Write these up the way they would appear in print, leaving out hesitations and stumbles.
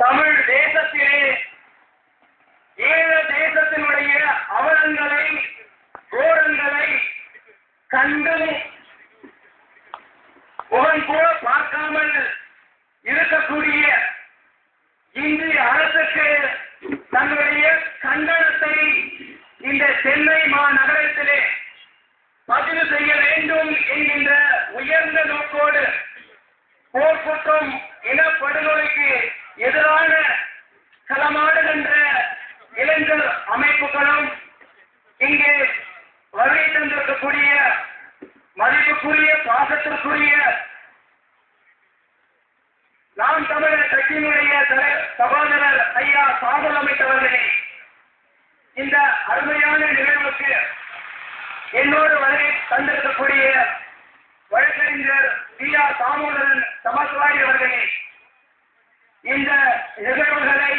தமிழ் தேசத்திலே ஈழ தேசத்தினுடைய அவலங்களை கோரங்களை கண்டும் முகம் கூட பார்க்காமல் இருக்கக்கூடிய இந்திய அரசுக்கு தன்னுடைய கண்டனத்தை இந்த சென்னை மாநகரத்திலே பதிவு செய்ய வேண்டும் என்கின்ற உயர்ந்த நோக்கோடு போர்க்குற்றம் இனப்படுகொலைக்கு எதிரான களமாடுகின்ற இளைஞர் அமைப்புகளும் இங்கே வருகை தந்திருக்கக்கூடிய மதிப்புக்குரிய பாசத்திற்குரிய நாம் தமிழர் கட்சியினுடைய சகோதரர் ஐயா சாதல் அமைத்தவர்களே, இந்த அருமையான நிகழ்வுக்கு என்னோடு வருகை தந்திருக்கக்கூடிய வழக்கறிஞர் டி ஆர் தாமோதரன் சமஸ்வாரி அவர்களே, இந்த நிகழ்வுகளை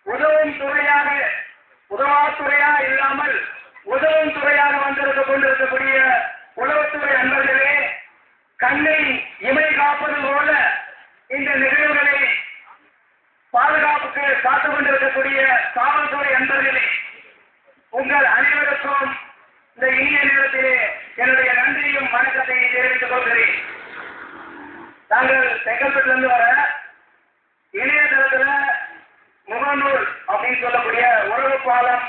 உதவும் துறையாக உதவாத்துறையா இல்லாமல் உதவும் துறையாக வந்திருக்க கொண்டிருக்கக்கூடிய உளவுத்துறை அன்பர்களே, கண்ணை இமை காப்பது போல இந்த நிகழ்வுகளை பாதுகாப்புக்கு காத்துக் கொண்டிருக்கக்கூடிய காவல்துறை அன்பர்களே, உங்கள் அனைவருக்கும் இந்த இனிய நேரத்திலே என்னுடைய நன்றியும் வணக்கத்தையும் தெரிவித்துக் கொள்கிறேன். நாங்கள் செங்கல்பட்டிலிருந்து வர இணையதளத்துல முகநூல் அப்படின்னு சொல்லக்கூடிய உறவு பாலம்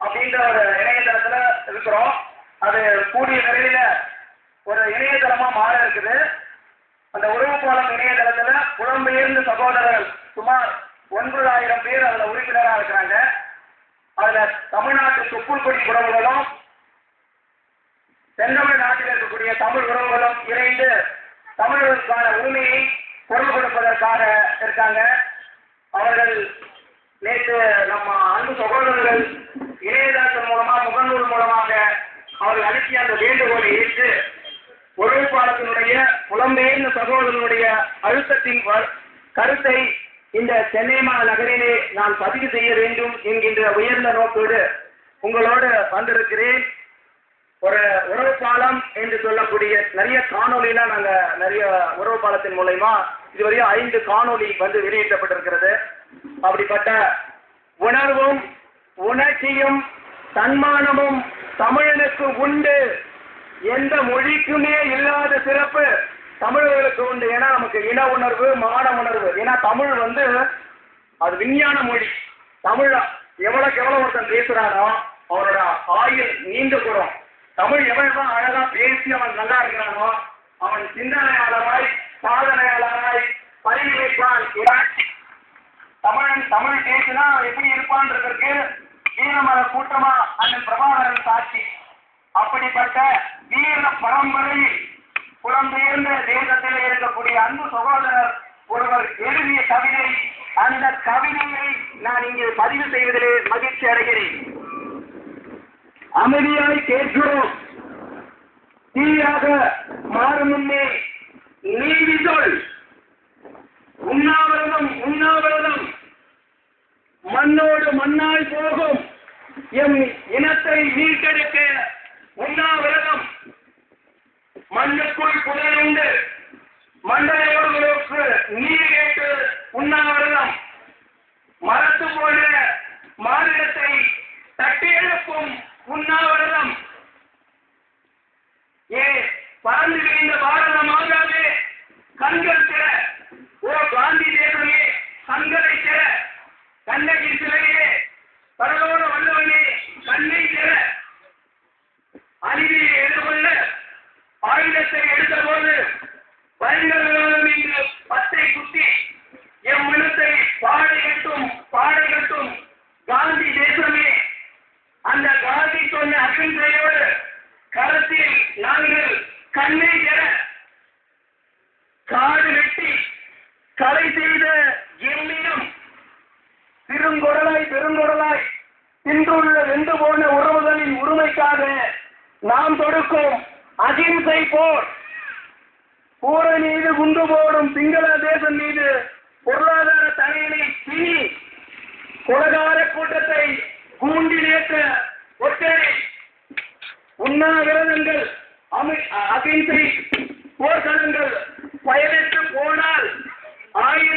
அப்படின்ற ஒரு இணையதளத்துல இருக்கிறோம். அது கூடிய விரைவில் ஒரு இணையதளமா மாற இருக்குது. அந்த உறவு பாலம் இணையதளத்துல புலம்பெயர்ந்த சகோதரர்கள் சுமார் 9,000 பேர் அதுல உறுப்பினராக இருக்கிறாங்க. அதுல தமிழ்நாட்டு துப்புள்கொடி உறவுகளும் தென்தமிழ் நாட்டில் இருக்கக்கூடிய தமிழ் உறவுகளும் இணைந்து தமிழர்களுக்கான உரிமையை பொருள் கொடுப்பதற்காக இருக்காங்க. அவர்கள் நேற்று நம்ம அன்பு சகோதரர்கள் இணையதளத்தின் மூலமா முகநூல் மூலமாக அவர்கள் அனுப்பிய அந்த வேண்டுகோளை ஏற்று உறவு பாலத்தினுடைய புலம்பெயர்ந்த சகோதரனுடைய அழுத்தத்தின் கருத்தை இந்த சென்னை மாநகரிலே நான் பதிவு செய்ய வேண்டும் என்கின்ற உயர்ந்த நோக்கோடு உங்களோடு வந்திருக்கிறேன். ஒரு உறவு பாலம் என்று சொல்லக்கூடிய நிறைய காணொலிலாம் நாங்கள் நிறைய உறவு பாலத்தின் மூலமா இதுவரையும் 5 காணொலி வந்து வெளியிட்டப்பட்டிருக்கிறது. அப்படிப்பட்ட உணர்வும் உணர்ச்சியும் தன்மானமும் தமிழனுக்கு உண்டு. எந்த மொழிக்குமே இல்லாத சிறப்பு தமிழர்களுக்கு உண்டு. ஏன்னா நமக்கு இன உணர்வு, மான உணர்வு. ஏன்னா தமிழ் வந்து அது விஞ்ஞான மொழி. தமிழ் எவ்வளவுக்கு எவ்வளவு ஒருத்தன் பேசுறானோ அவனோட ஆயுள் நீண்டு போறோம். தமிழ் எவ்வளவு அழகா பேசி அவன் நல்லா இருக்கிறானோ அவன் சிந்தனையாளராய் சாதனையாளராய் பரிந்துரைப்பான். தமிழ் பேசினா எப்படி இருப்பான்றதற்கு வீரமர கூட்டமா அண்ணன் பிரபாகரன் சாட்சி. அப்படிப்பட்ட வீர பரம்பரை புலம்பெயர்ந்த தேசத்தில் இருக்கக்கூடிய அன்பு சகோதரர் ஒருவர் எழுதிய கவிதை, அந்த கவிதையை நான் இங்கே பதிவு செய்வதிலே மகிழ்ச்சி அடைகிறேன். அமைதியாய் கேட்கிறோம், தீயாக மாறும் முன்னே நீதி சொல். உண்ணாவிரதம் உண்ணாவிரதம் மண்ணோடு மண்ணாய் போகும். எம் இனத்தை மீட்டெடுக்க உண்ணாவிரதம். மண்ணுக்குள் புதையுண்டு மண்டலோடுகளுக்கு நீர் கேட்டு உண்ணாவிரதம். மரத்து போல மாநிலத்தை தட்டி எழுப்பும் உண்ணாவிரதம். பறந்து விரிந்த பாரதமாகாது கண்கள் திற. ஓ காந்தி தேசமே கண்களை திற. கண்ணகி சிலையே பரலோட வல்லவனே கண்ணை திற. அநீதியை எதிர்கொள்ள ஆயுதத்தை எடுத்த போது பயங்கரவாதம் என்று பத்தை குத்தி எம் இனத்தை பாடைகட்டும் காந்தி தேசமே. அந்த காந்தி சொன்ன அகிம்சையோடு கருத்தில் நாங்கள் கண்ணை திற. காடு வெட்டி கலை செய்த எம்மினம் பெருங்கொடலாய் தின்றுள்ள வென்று போன உறவுகளின் உரிமைக்காக நாம் தொடுக்கும் அகிம்சை போர். கூரை மீது குண்டு போடும் சிங்கள தேசம் மீது பொருளாதார தடையினை பிணி கொலகார கூட்டத்தை கூண்டிலேற்ற ஒற்றரை உண்ணாவிரதங்கள் அகிம்சை போர்க்களங்கள் பயனற்று போனால் 1000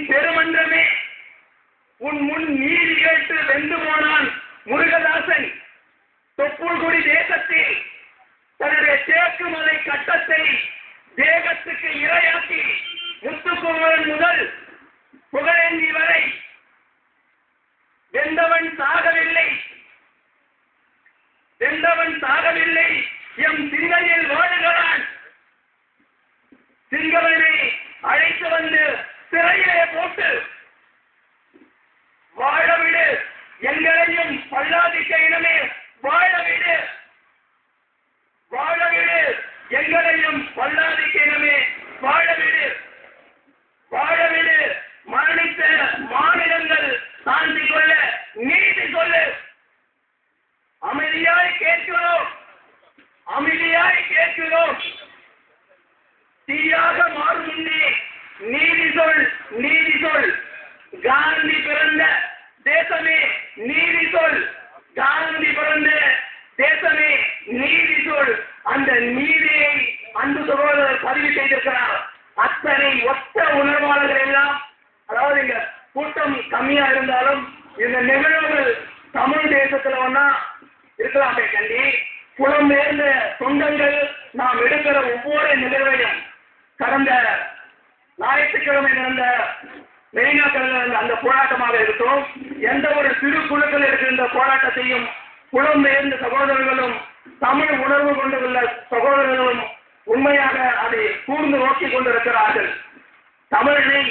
பெருமன்றமே உன் முன் நீதி கேட்டு வெந்து போனான் முருகதாசன். தொப்புள்குடி தேசத்தில் தன்னுடைய தேக்கு மலை கட்டத்தை தேகத்துக்கு இரையாக்கி முத்துக்குமரன் முதல் புகழேந்தி வரை வெந்தவன் சாகவில்லை, வெந்தவன் சாகவில்லை, எம் சிந்தையில் வாழுகிறான். சிங்கவனை அழைத்து வந்து சிறையிலே போட்டு வாழவிடு, எங்களையும் பல்லாதிக்க இனமே வாழவிடு, வாழவிடு, எங்களையும் பல்லாதிக்க இனமே வாழவிடு, வாழவிடு, மரணித்த மாநிலங்கள் சாந்தி கொள்ள நீதி சொல்லு. அமைதியாய் கேட்கிறோம், அமைதியாய் கேட்கிறோம். தீயாக மாறும் முன்னே நீதி சொல், நீதி சொல். காந்தி பிறந்த தேசமே நீதி சொல், காந்தி பிறந்த தேசமே நீதி சொல். அந்த நீதியை அன்பு சகோதரர் பதிவு செய்திருக்கிறார். அத்தனை ஒத்த உணர்வாளர்கள் எல்லாம், அதாவது இங்க கூட்டம் கம்மியா இருந்தாலும் இந்த நிகழ்வுகள் தமிழ் தேசத்துல ஒன்னா இருக்கலாமே கண்டி, புலம்பெயர்ந்த சொந்தங்கள் நாம் எடுக்கிற ஒவ்வொரு நிகழ்வையும், கடந்த ஞாயிற்றுக்கிழமை நடந்த மெரினாக்கள் அந்த போராட்டமாக இருக்கும், எந்த ஒரு சிறு குழுக்கள் இருக்கின்ற போராட்டத்தையும் புலம்பெயர்ந்த சகோதரர்களும் தமிழ் உணர்வு கொண்டுள்ள சகோதரர்களும் உண்மையாக அதை கூர்ந்து நோக்கிக் கொண்டிருக்கிறார்கள். தமிழனை